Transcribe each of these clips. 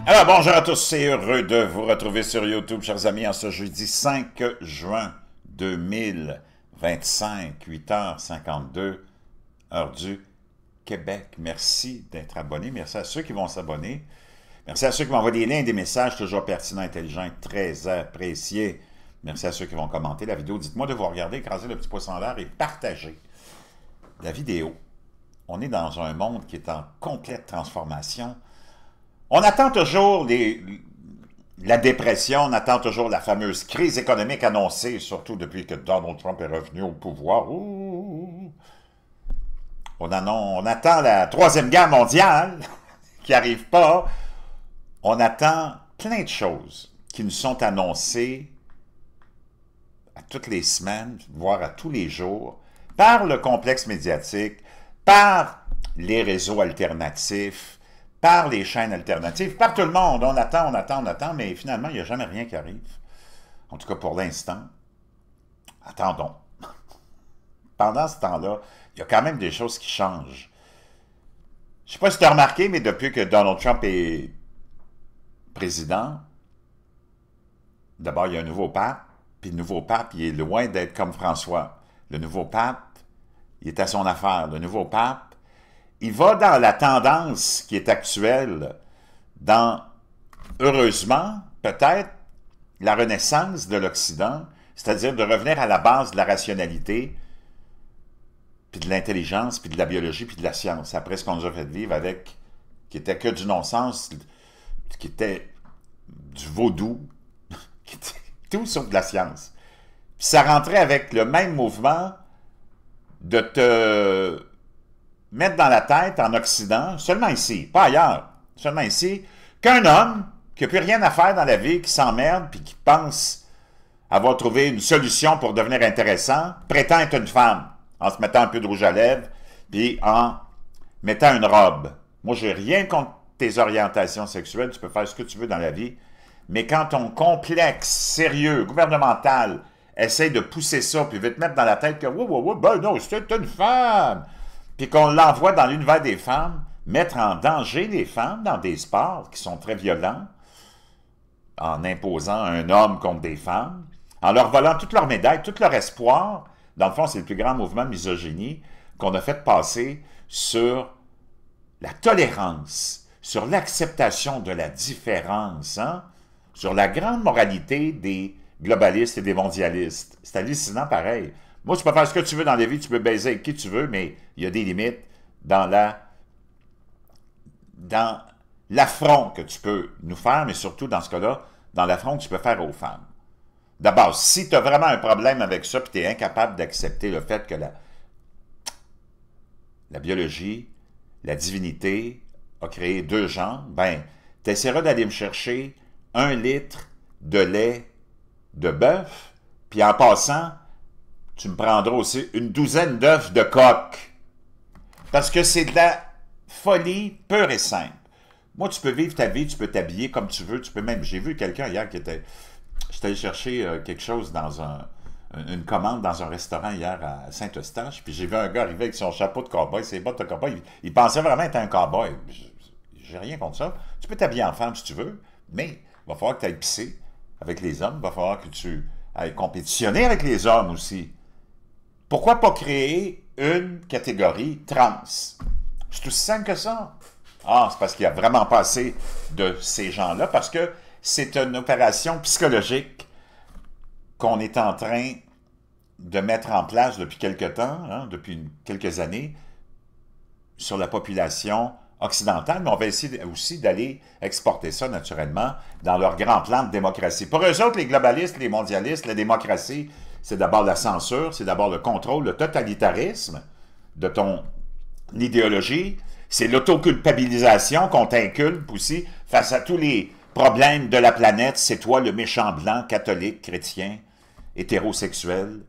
Alors, bonjour à tous, c'est heureux de vous retrouver sur YouTube, chers amis, en ce jeudi 5 juin 2025, 8h52, heure du Québec. Merci d'être abonné, merci à ceux qui vont s'abonner, merci à ceux qui m'envoient des liens, des messages toujours pertinents, intelligents, très appréciés. Merci à ceux qui vont commenter la vidéo. Dites-moi de vous regarder, écraser le petit pouce en l'air et partager la vidéo. On est dans un monde qui est en complète transformation. On attend toujours la dépression, on attend toujours la fameuse crise économique annoncée, surtout depuis que Donald Trump est revenu au pouvoir. On attend la Troisième Guerre mondiale, qui n'arrive pas. On attend plein de choses qui nous sont annoncées à toutes les semaines, voire à tous les jours, par le complexe médiatique, par les réseaux alternatifs, par les chaînes alternatives, par tout le monde. On attend, mais finalement, il n'y a jamais rien qui arrive. En tout cas, pour l'instant, attendons. Pendant ce temps-là, il y a quand même des choses qui changent. Je ne sais pas si tu as remarqué, mais depuis que Donald Trump est président, d'abord, il y a un nouveau pape, puis le nouveau pape, il est loin d'être comme François. Le nouveau pape, il est à son affaire. Le nouveau pape, il va dans la tendance qui est actuelle, dans, heureusement, peut-être, la renaissance de l'Occident, c'est-à-dire de revenir à la base de la rationalité, puis de l'intelligence, puis de la biologie, puis de la science, après ce qu'on nous a fait vivre avec, qui était que du non-sens, qui était du vaudou, qui était tout sauf de la science. Puis ça rentrait avec le même mouvement de te mettre dans la tête en Occident, seulement ici, pas ailleurs, seulement ici, qu'un homme qui n'a plus rien à faire dans la vie, qui s'emmerde, puis qui pense avoir trouvé une solution pour devenir intéressant, prétend être une femme, en se mettant un peu de rouge à lèvres, puis en mettant une robe. Moi, j'ai rien contre tes orientations sexuelles, tu peux faire ce que tu veux dans la vie, mais quand ton complexe sérieux, gouvernemental, essaye de pousser ça, puis veut te mettre dans la tête que « ben non, c'est une femme », puis qu'on l'envoie dans l'univers des femmes, mettre en danger les femmes dans des sports qui sont très violents, en imposant un homme contre des femmes, en leur volant toutes leurs médailles, tout leur espoir. Dans le fond, c'est le plus grand mouvement de misogynie qu'on a fait passer sur la tolérance, sur l'acceptation de la différence, hein? Sur la grande moralité des globalistes et des mondialistes. C'est hallucinant pareil. Moi, tu peux faire ce que tu veux dans la vie, tu peux baiser avec qui tu veux, mais il y a des limites dans l'affront que tu peux nous faire, mais surtout dans ce cas-là, dans l'affront que tu peux faire aux femmes. D'abord, si tu as vraiment un problème avec ça, puis tu es incapable d'accepter le fait que la biologie, la divinité a créé deux genres, ben, tu essaieras d'aller me chercher 1 litre de lait de bœuf, puis en passant, tu me prendras aussi une douzaine d'œufs de coq. Parce que c'est de la folie pure et simple. Moi, tu peux vivre ta vie, tu peux t'habiller comme tu veux, tu peux même... J'ai vu quelqu'un hier qui était... J'étais allé chercher quelque chose dans une commande dans un restaurant hier à Saint-Eustache, puis j'ai vu un gars arriver avec son chapeau de cow-boy, ses bottes de cow-boy. Il pensait vraiment être un cow-boy. J'ai rien contre ça. Tu peux t'habiller en femme si tu veux, mais il va falloir que tu ailles pisser avec les hommes, il va falloir que tu ailles compétitionner avec les hommes aussi. Pourquoi pas créer une catégorie trans? C'est aussi simple que ça. Ah, c'est parce qu'il n'y a vraiment pas assez de ces gens-là, parce que c'est une opération psychologique qu'on est en train de mettre en place depuis quelque temps, hein, depuis quelques années, sur la population occidentale, mais on va essayer aussi d'aller exporter ça naturellement dans leur grand plan de démocratie. Pour eux autres, les globalistes, les mondialistes, la démocratie, c'est d'abord la censure, c'est d'abord le contrôle, le totalitarisme de ton idéologie, c'est l'autoculpabilisation qu'on t'inculpe aussi face à tous les problèmes de la planète, c'est toi le méchant blanc, catholique, chrétien, hétérosexuel.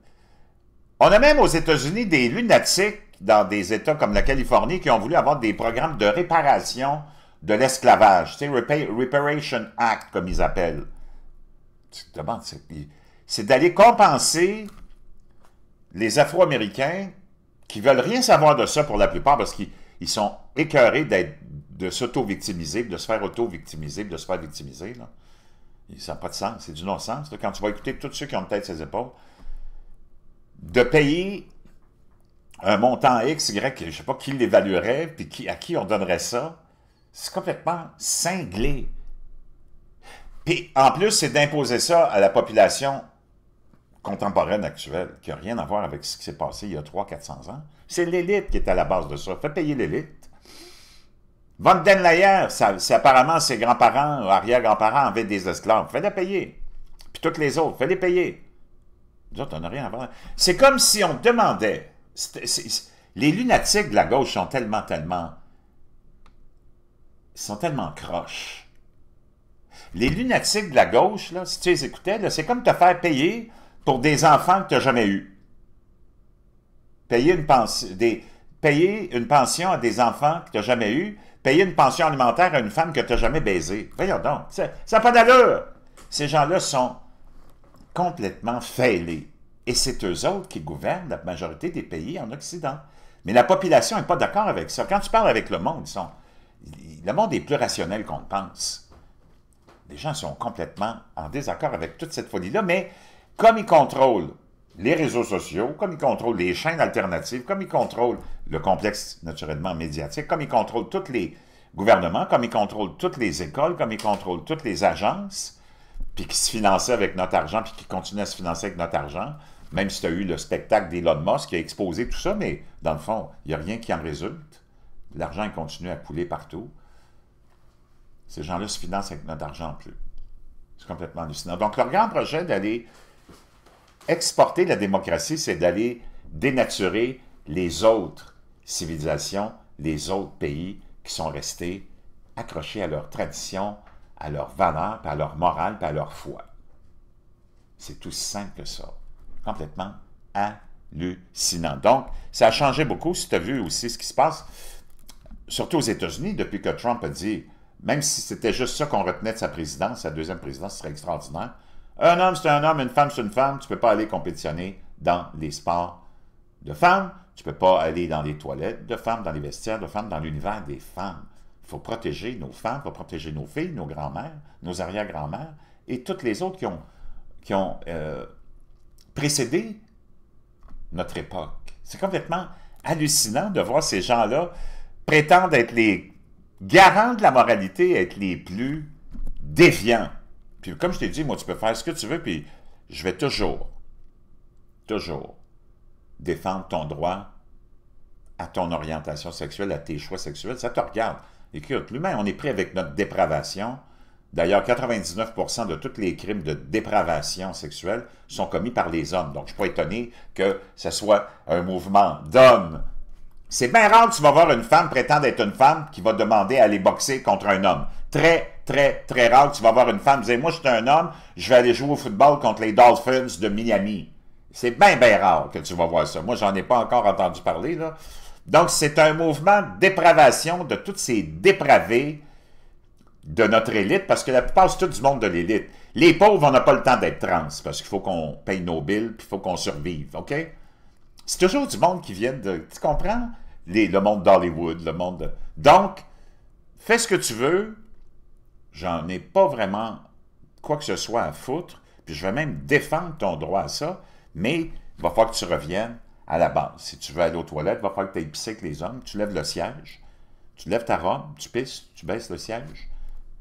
On a même aux États-Unis des lunatiques dans des États comme la Californie qui ont voulu avoir des programmes de réparation de l'esclavage, tu sais, Reparation Act, comme ils appellent. Tu te demandes, c'est d'aller compenser les Afro-Américains qui veulent rien savoir de ça pour la plupart parce qu'ils sont écœurés d'être de s'auto-victimiser, de se faire auto-victimiser, de se faire victimiser, là. Ça n'a pas de sens, c'est du non-sens. Quand tu vas écouter tous ceux qui ont une tête sur les épaules, de payer un montant X, Y, je ne sais pas qui l'évaluerait, puis à qui on donnerait ça, c'est complètement cinglé. Puis en plus, c'est d'imposer ça à la population contemporaine actuelle, qui n'a rien à voir avec ce qui s'est passé il y a 300-400 ans. C'est l'élite qui est à la base de ça. Fais payer l'élite. Von den Leyen, apparemment ses grands-parents ou arrière-grands-parents avaient des esclaves. Fais-les payer. Puis toutes les autres, fais-les payer. Nous autres, on n'a rien à voir. C'est comme si on demandait... les lunatiques de la gauche sont tellement croches. Les lunatiques de la gauche, là, si tu les écoutais, c'est comme te faire payer pour des enfants que tu n'as jamais eus. Payer une pension à des enfants que tu n'as jamais eus, payer une pension alimentaire à une femme que tu n'as jamais baisée. Voyons donc, ça n'a pas d'allure. Ces gens-là sont complètement fêlés. Et c'est eux autres qui gouvernent la majorité des pays en Occident. Mais la population n'est pas d'accord avec ça. Quand tu parles avec le monde, le monde est plus rationnel qu'on le pense. Les gens sont complètement en désaccord avec toute cette folie-là, mais comme ils contrôlent les réseaux sociaux, comme ils contrôlent les chaînes alternatives, comme ils contrôlent le complexe naturellement médiatique, comme ils contrôlent tous les gouvernements, comme ils contrôlent toutes les écoles, comme ils contrôlent toutes les agences, puis qui se finançaient avec notre argent, puis qui continuent à se financer avec notre argent, même si tu as eu le spectacle d'Elon Musk qui a exposé tout ça, mais dans le fond, il n'y a rien qui en résulte. L'argent continue à couler partout. Ces gens-là se financent avec notre argent en plus. C'est complètement hallucinant. Donc, leur grand projet d'aller exporter la démocratie, c'est d'aller dénaturer les autres civilisations, les autres pays qui sont restés accrochés à leurs traditions, à leurs valeurs, puis à leur morale, puis à leur foi. C'est tout simple que ça. Complètement hallucinant. Donc, ça a changé beaucoup. Si tu as vu aussi ce qui se passe, surtout aux États-Unis, depuis que Trump a dit, même si c'était juste ça qu'on retenait de sa présidence, sa deuxième présidence, ce serait extraordinaire. Un homme, c'est un homme, une femme, c'est une femme. Tu ne peux pas aller compétitionner dans les sports de femmes. Tu ne peux pas aller dans les toilettes de femmes, dans les vestiaires de femmes, dans l'univers des femmes. Il faut protéger nos femmes, il faut protéger nos filles, nos grands-mères, nos arrière-grands-mères et toutes les autres qui ont précédé notre époque. C'est complètement hallucinant de voir ces gens-là prétendre être les garants de la moralité, être les plus déviants. Puis comme je t'ai dit, moi, tu peux faire ce que tu veux, puis je vais toujours défendre ton droit à ton orientation sexuelle, à tes choix sexuels. Ça te regarde. Écoute, l'humain, on est pris avec notre dépravation. D'ailleurs, 99% de tous les crimes de dépravation sexuelle sont commis par les hommes. Donc, je ne suis pas étonné que ce soit un mouvement d'hommes. C'est bien rare que tu vas voir une femme prétendre être une femme qui va demander à aller boxer contre un homme. Très, très, très rare que tu vas voir une femme dire « Moi, je suis un homme, je vais aller jouer au football contre les Dolphins de Miami. » C'est bien, bien rare que tu vas voir ça. Moi, j'en ai pas encore entendu parler, là. Donc, c'est un mouvement de dépravation de tous ces dépravés de notre élite, parce que la plupart, c'est tout du monde de l'élite. Les pauvres, on n'a pas le temps d'être trans, parce qu'il faut qu'on paye nos billes, puis il faut qu'on survive, OK? C'est toujours du monde qui vient de... Tu comprends? Le monde d'Hollywood, le monde de... Donc, fais ce que tu veux. J'en ai pas vraiment quoi que ce soit à foutre, puis je vais même défendre ton droit à ça, mais il va falloir que tu reviennes à la base. Si tu veux aller aux toilettes, il va falloir que tu ailles pisser avec les hommes, tu lèves le siège, tu lèves ta robe, tu pisses, tu baisses le siège,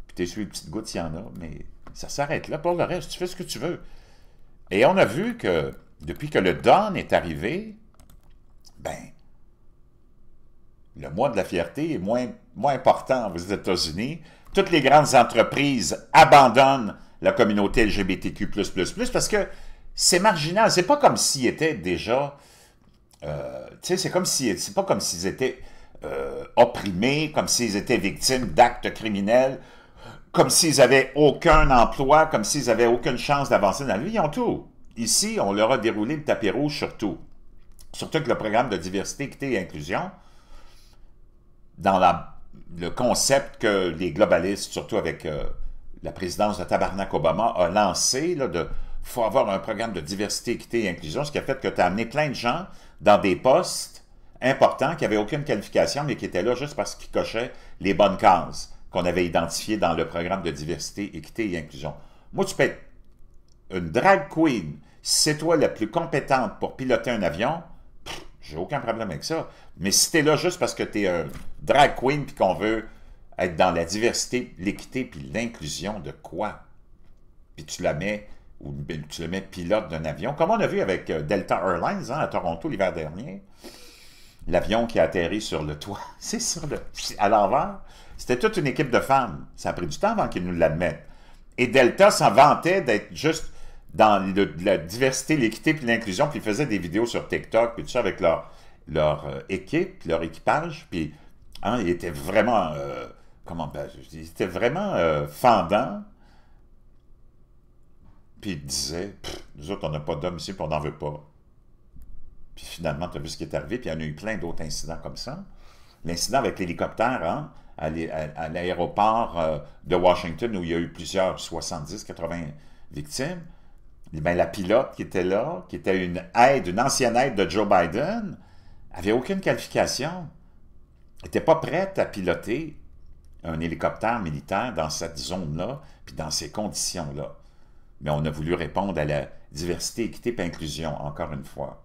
puis tu essuies les petites gouttes s'il y en a, mais ça s'arrête là. Pour le reste, tu fais ce que tu veux. Et on a vu que, depuis que le Dawn est arrivé, ben, le mois de la fierté est moins important aux États-Unis. Toutes les grandes entreprises abandonnent la communauté LGBTQ++, parce que c'est marginal. C'est pas comme s'ils étaient déjà... tu sais, c'est pas comme s'ils étaient opprimés, comme s'ils étaient victimes d'actes criminels, comme s'ils n'avaient aucun emploi, comme s'ils n'avaient aucune chance d'avancer dans la vie. Ils ont tout. Ici, on leur a déroulé le tapis rouge sur tout. Surtout que le programme de diversité, équité et inclusion, dans le concept que les globalistes, surtout avec la présidence de Tabarnak Obama, a lancé, là, de faut avoir un programme de diversité, équité et inclusion, ce qui a fait que tu as amené plein de gens dans des postes importants qui n'avaient aucune qualification, mais qui étaient là juste parce qu'ils cochaient les bonnes cases qu'on avait identifiées dans le programme de diversité, équité et inclusion. Moi, tu peux être une drag queen. Si c'est toi la plus compétente pour piloter un avion, j'ai aucun problème avec ça. Mais si tu es là juste parce que tu es un drag queen et qu'on veut être dans la diversité, l'équité puis l'inclusion de quoi? Puis tu la mets, ou tu le mets pilote d'un avion, comme on a vu avec Delta Airlines à Toronto l'hiver dernier. L'avion qui a atterri sur le toit, c'est sur le... à l'envers. C'était toute une équipe de femmes. Ça a pris du temps avant qu'ils nous l'admettent. Et Delta s'en vantait d'être juste dans la diversité, l'équité puis l'inclusion, puis ils faisaient des vidéos sur TikTok, puis tout ça avec leur équipe, leur équipage, puis hein, ils étaient vraiment... ils étaient vraiment fendants. Puis ils disaient, nous autres, on n'a pas d'hommes ici, puis on n'en veut pas. Puis finalement, tu as vu ce qui est arrivé, puis il y en a eu plein d'autres incidents comme ça. L'incident avec l'hélicoptère, hein, à l'aéroport de Washington, où il y a eu plusieurs 70, 80 victimes, bien, la pilote qui était là, qui était une ancienne aide de Joe Biden, n'avait aucune qualification. Elle n'était pas prête à piloter un hélicoptère militaire dans cette zone-là, puis dans ces conditions-là. Mais on a voulu répondre à la diversité, équité et inclusion, encore une fois.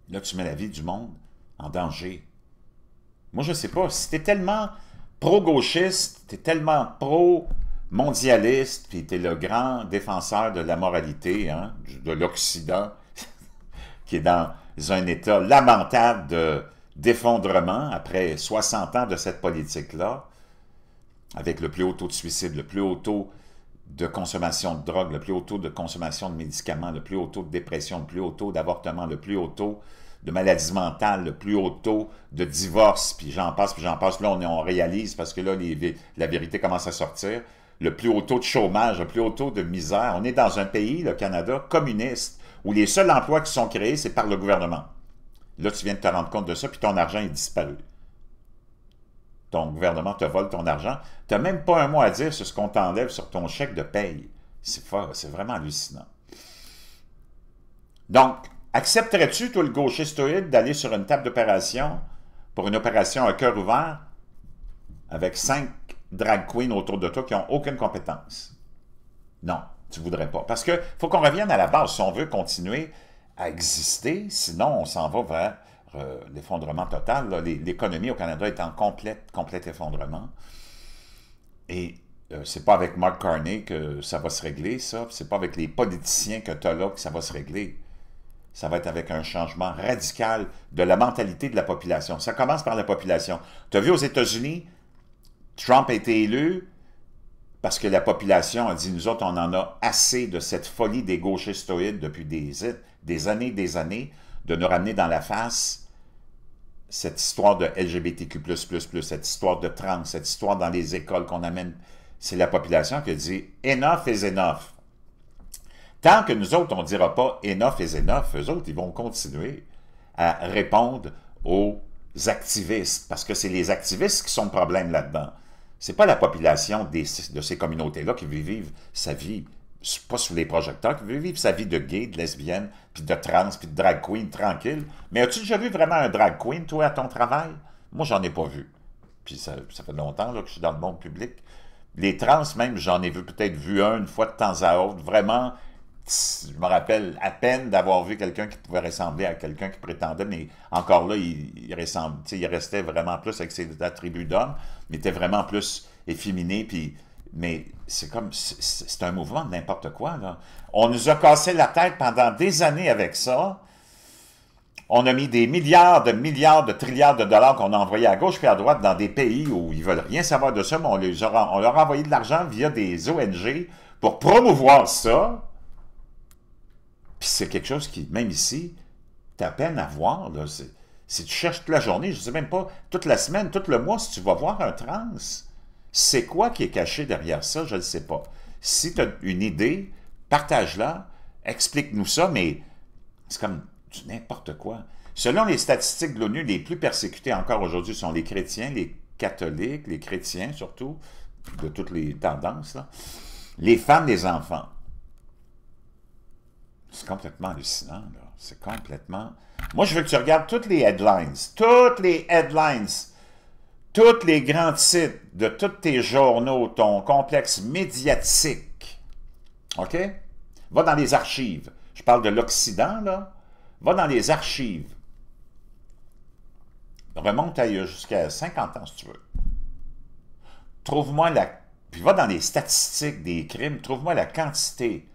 Là, tu mets la vie du monde en danger. Moi, je ne sais pas, si tu es tellement pro-gauchiste, tu es tellement pro-mondialiste, puis tu es le grand défenseur de la moralité, hein, de l'Occident, qui est dans un état lamentable d'effondrement après 60 ans de cette politique-là, avec le plus haut taux de suicide, le plus haut taux de consommation de drogue, le plus haut taux de consommation de médicaments, le plus haut taux de dépression, le plus haut taux d'avortement, le plus haut taux de maladies mentales, le plus haut taux de divorce, puis j'en passe, puis j'en passe. Là, on réalise, parce que là, la vérité commence à sortir, le plus haut taux de chômage, le plus haut taux de misère. On est dans un pays, le Canada, communiste, où les seuls emplois qui sont créés, c'est par le gouvernement. Là, tu viens de te rendre compte de ça, puis ton argent est disparu. Ton gouvernement te vole ton argent. Tu n'as même pas un mot à dire sur ce qu'on t'enlève sur ton chèque de paye. C'est vraiment hallucinant. Donc, accepterais-tu, toi, le gauchistoïde, d'aller sur une table d'opération pour une opération à cœur ouvert avec 5 drag queens autour de toi qui n'ont aucune compétence? Non, tu ne voudrais pas. Parce qu'il faut qu'on revienne à la base. Si on veut continuer à exister, sinon on s'en va vers l'effondrement total. L'économie au Canada est en complet effondrement. Et c'est pas avec Mark Carney que ça va se régler, ça. C'est pas avec les politiciens que tu as là que ça va se régler. Ça va être avec un changement radical de la mentalité de la population. Ça commence par la population. Tu as vu aux États-Unis, Trump a été élu parce que la population a dit, nous autres, on en a assez de cette folie des gauchistoïdes depuis des années, de nous ramener dans la face cette histoire de LGBTQ++, cette histoire de trans, cette histoire dans les écoles qu'on amène. C'est la population qui a dit « enough is enough ». Tant que nous autres, on ne dira pas « enough is enough », eux autres, ils vont continuer à répondre aux activistes, parce que c'est les activistes qui sont le problème là-dedans. C'est pas la population de ces communautés-là qui veut vivre sa vie, pas sous les projecteurs, qui veut vivre sa vie de gay, de lesbienne, puis de trans, puis de drag queen, tranquille. Mais as-tu déjà vu vraiment un drag queen, toi, à ton travail? Moi, j'en ai pas vu. Puis ça fait longtemps là, que je suis dans le monde public. Les trans, même, j'en ai peut-être vu une fois de temps à autre. Vraiment, je me rappelle à peine d'avoir vu quelqu'un qui pouvait ressembler à quelqu'un qui prétendait, mais encore là, il restait vraiment plus avec ses attributs d'homme, mais était vraiment plus efféminé, puis... Mais c'est comme, c'est un mouvement de n'importe quoi, là. On nous a cassé la tête pendant des années avec ça. On a mis des milliards, de trilliards de dollars qu'on a envoyés à gauche et à droite dans des pays où ils veulent rien savoir de ça, mais on leur a envoyé de l'argent via des ONG pour promouvoir ça. Puis c'est quelque chose qui, même ici, t'as peine à voir, là. Si tu cherches toute la journée, je ne sais même pas, toute la semaine, tout le mois, si tu vas voir un trans... C'est quoi qui est caché derrière ça? Je ne sais pas. Si tu as une idée, partage-la, explique-nous ça, mais c'est comme du n'importe quoi. Selon les statistiques de l'ONU, les plus persécutés encore aujourd'hui sont les chrétiens, les catholiques, les chrétiens surtout, de toutes les tendances, là. Les femmes, les enfants. C'est complètement hallucinant, là. C'est complètement Moi, je veux que tu regardes toutes les headlines, tous les grands titres de tous tes journaux, ton complexe médiatique. OK? Va dans les archives. Je parle de l'Occident, là. Va dans les archives. Remonte jusqu'à 50 ans, si tu veux. Trouve-moi la... Puis va dans les statistiques des crimes, trouve-moi la quantité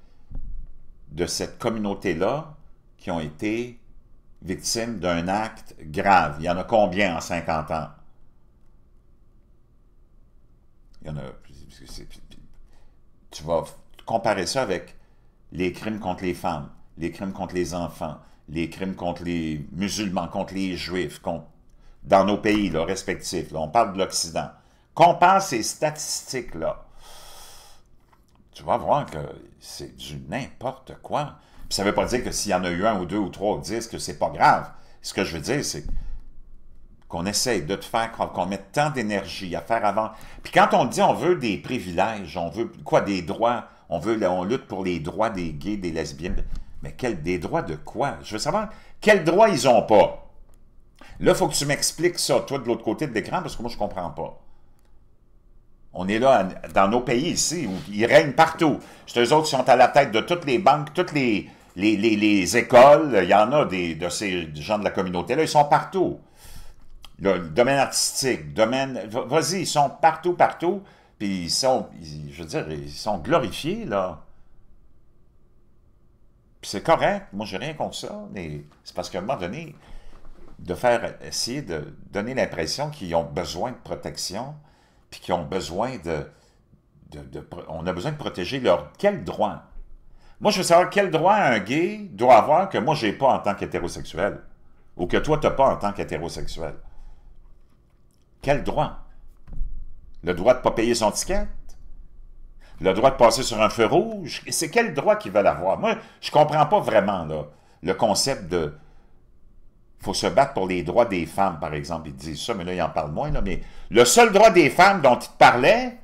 de cette communauté-là qui ont été victimes d'un acte grave. Il y en a combien en 50 ans? Il y en a... Tu vas comparer ça avec les crimes contre les femmes, les crimes contre les enfants, les crimes contre les musulmans, contre les juifs, dans nos pays là, respectifs. Là, on parle de l'Occident. Compare ces statistiques-là. Tu vas voir que c'est du n'importe quoi. Puis ça ne veut pas dire que s'il y en a eu un ou deux ou trois ou 10, que c'est pas grave. Ce que je veux dire, c'est qu'on essaye de te faire croire, qu'on mette tant d'énergie à faire avant. Puis quand on dit on veut des privilèges, on veut quoi, des droits, on lutte pour les droits des gays, des lesbiennes, mais des droits de quoi? Je veux savoir quels droits ils n'ont pas. Là, il faut que tu m'expliques ça, toi, de l'autre côté de l'écran, parce que moi, je ne comprends pas. On est là, dans nos pays ici, où ils règnent partout. C'est eux autres qui sont à la tête de toutes les banques, toutes les écoles. Il y en a de ces gens de la communauté-là, ils sont partout. Le domaine artistique, vas-y, ils sont partout, partout. Puis ils sont, je veux dire, ils sont glorifiés, là. Puis c'est correct, moi, j'ai rien contre ça, mais c'est parce qu'à un moment donné, essayer de donner l'impression qu'ils ont besoin de protection, puis qu'ils ont besoin on a besoin de protéger leur... Quel droit? Moi, je veux savoir quel droit un gay doit avoir que moi, j'ai pas en tant qu'hétérosexuel, ou que toi, tu n'as pas en tant qu'hétérosexuel. Quel droit? Le droit de ne pas payer son ticket? Le droit de passer sur un feu rouge? C'est quel droit qu'ils veulent avoir? Moi, je ne comprends pas vraiment là, le concept de... Il faut se battre pour les droits des femmes, par exemple. Ils disent ça, mais là, ils en parlent moins. Là, mais le seul droit des femmes dont ils te parlaient,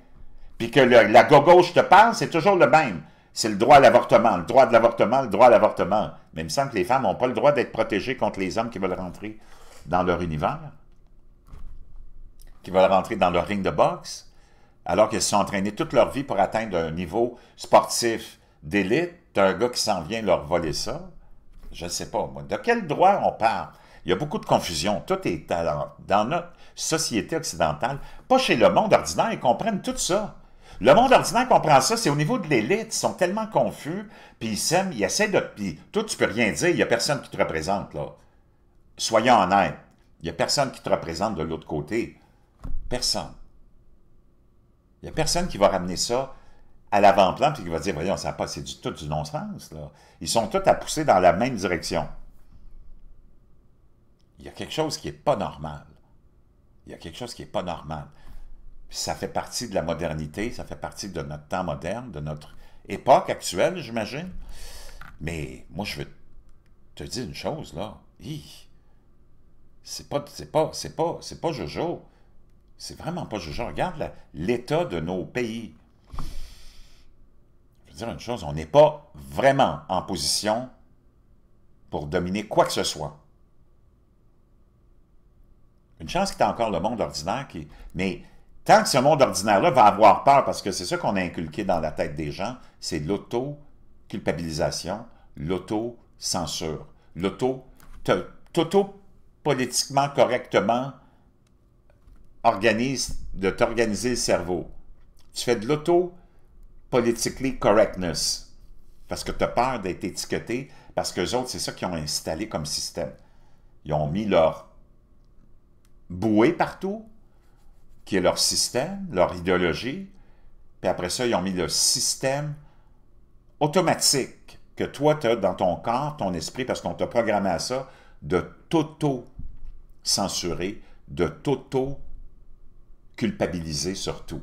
puis que la gauche te parle, c'est toujours le même. C'est le droit à l'avortement, le droit de l'avortement, le droit à l'avortement. Mais il me semble que les femmes n'ont pas le droit d'être protégées contre les hommes qui veulent rentrer dans leur univers, qui veulent rentrer dans leur ring de boxe, alors qu'elles se sont entraînées toute leur vie pour atteindre un niveau sportif d'élite. T'as un gars qui s'en vient leur voler ça. Je ne sais pas, moi. De quel droit on parle? Il y a beaucoup de confusion. Tout est dans notre société occidentale. Pas chez le monde ordinaire, ils comprennent tout ça. Le monde ordinaire comprend ça, c'est au niveau de l'élite. Ils sont tellement confus, puis ils s'aiment, ils essaient de... Puis toi, tu peux rien dire, il n'y a personne qui te représente, là. Soyons honnêtes. Il n'y a personne qui te représente de l'autre côté. Personne. Il n'y a personne qui va ramener ça à l'avant-plan, puis qui va dire, voyons, ça pas, c'est tout du non-sens, là. Ils sont tous à pousser dans la même direction. Il y a quelque chose qui n'est pas normal. Il y a quelque chose qui n'est pas normal. Puis ça fait partie de la modernité, ça fait partie de notre temps moderne, de notre époque actuelle, j'imagine. Mais moi, je veux te dire une chose, là. C'est pas Jojo. C'est vraiment pas Jojo. Regarde l'état de nos pays. Je veux dire une chose, on n'est pas vraiment en position pour dominer quoi que ce soit. Une chance qu'il y ait encore le monde ordinaire qui... Mais tant que ce monde ordinaire-là va avoir peur, parce que c'est ça qu'on a inculqué dans la tête des gens, c'est l'auto-culpabilisation, l'auto-censure, politiquement correctement de t'organiser le cerveau. Tu fais de l'auto-politically correctness, parce que tu as peur d'être étiqueté, parce qu'eux autres, c'est ça qu'ils ont installé comme système. Ils ont mis leur bouée partout, qui est leur système, leur idéologie, puis après ça, ils ont mis le système automatique que toi, tu as dans ton corps, ton esprit, parce qu'on t'a programmé à ça, de t'auto-censurer, de t'auto-culpabiliser surtout.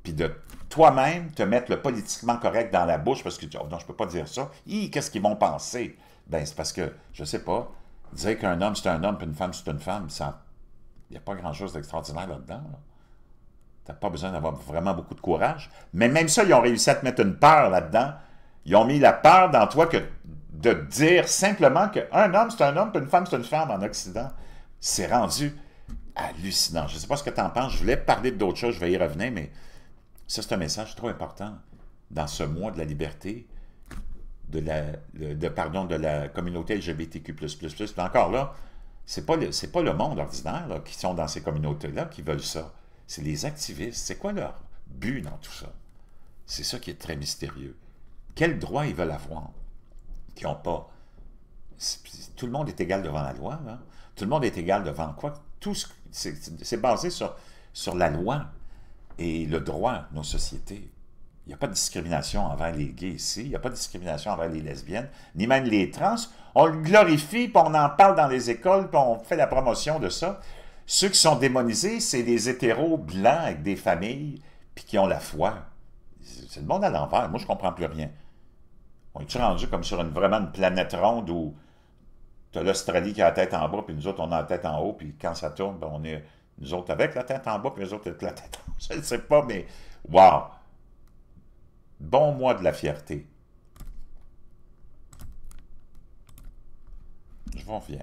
Puis de toi-même te mettre le politiquement correct dans la bouche parce que tu dis, oh non, je peux pas dire ça. Qu'est-ce qu'ils vont penser? Ben, c'est parce que, je sais pas, dire qu'un homme c'est un homme puis une femme c'est une femme, il n'y a pas grand-chose d'extraordinaire là-dedans. Là. Tu n'as pas besoin d'avoir vraiment beaucoup de courage. Mais même ça, ils ont réussi à te mettre une peur là-dedans. Ils ont mis la peur dans toi que de dire simplement qu'un homme, c'est un homme, puis une femme, c'est une femme en Occident. C'est rendu hallucinant. Je ne sais pas ce que tu en penses. Je voulais parler d'autres choses, je vais y revenir, mais ça, c'est un message trop important dans ce mois de la liberté, de la communauté LGBTQ++. Puis encore là, c'est pas le monde ordinaire là, qui sont dans ces communautés-là qui veulent ça. C'est les activistes. C'est quoi leur but dans tout ça? C'est ça qui est très mystérieux. Quels droits ils veulent avoir qu'ils n'ont pas? Tout le monde est égal devant la loi. Là. Tout le monde est égal devant quoi? C'est basé sur la loi et le droit de nos sociétés. Il n'y a pas de discrimination envers les gays ici, il n'y a pas de discrimination envers les lesbiennes, ni même les trans. On le glorifie, puis on en parle dans les écoles, puis on fait la promotion de ça. Ceux qui sont démonisés, c'est des hétéros blancs avec des familles, puis qui ont la foi. C'est le monde à l'envers. Moi, je ne comprends plus rien. On est-tu rendu comme sur vraiment une planète ronde où tu as l'Australie qui a la tête en bas, puis nous autres, on a la tête en haut, puis quand ça tourne, ben, on est nous autres avec la tête en bas, puis nous autres avec la tête en haut. Je ne sais pas, mais wow! Bon mois de la fierté. Je vous reviens.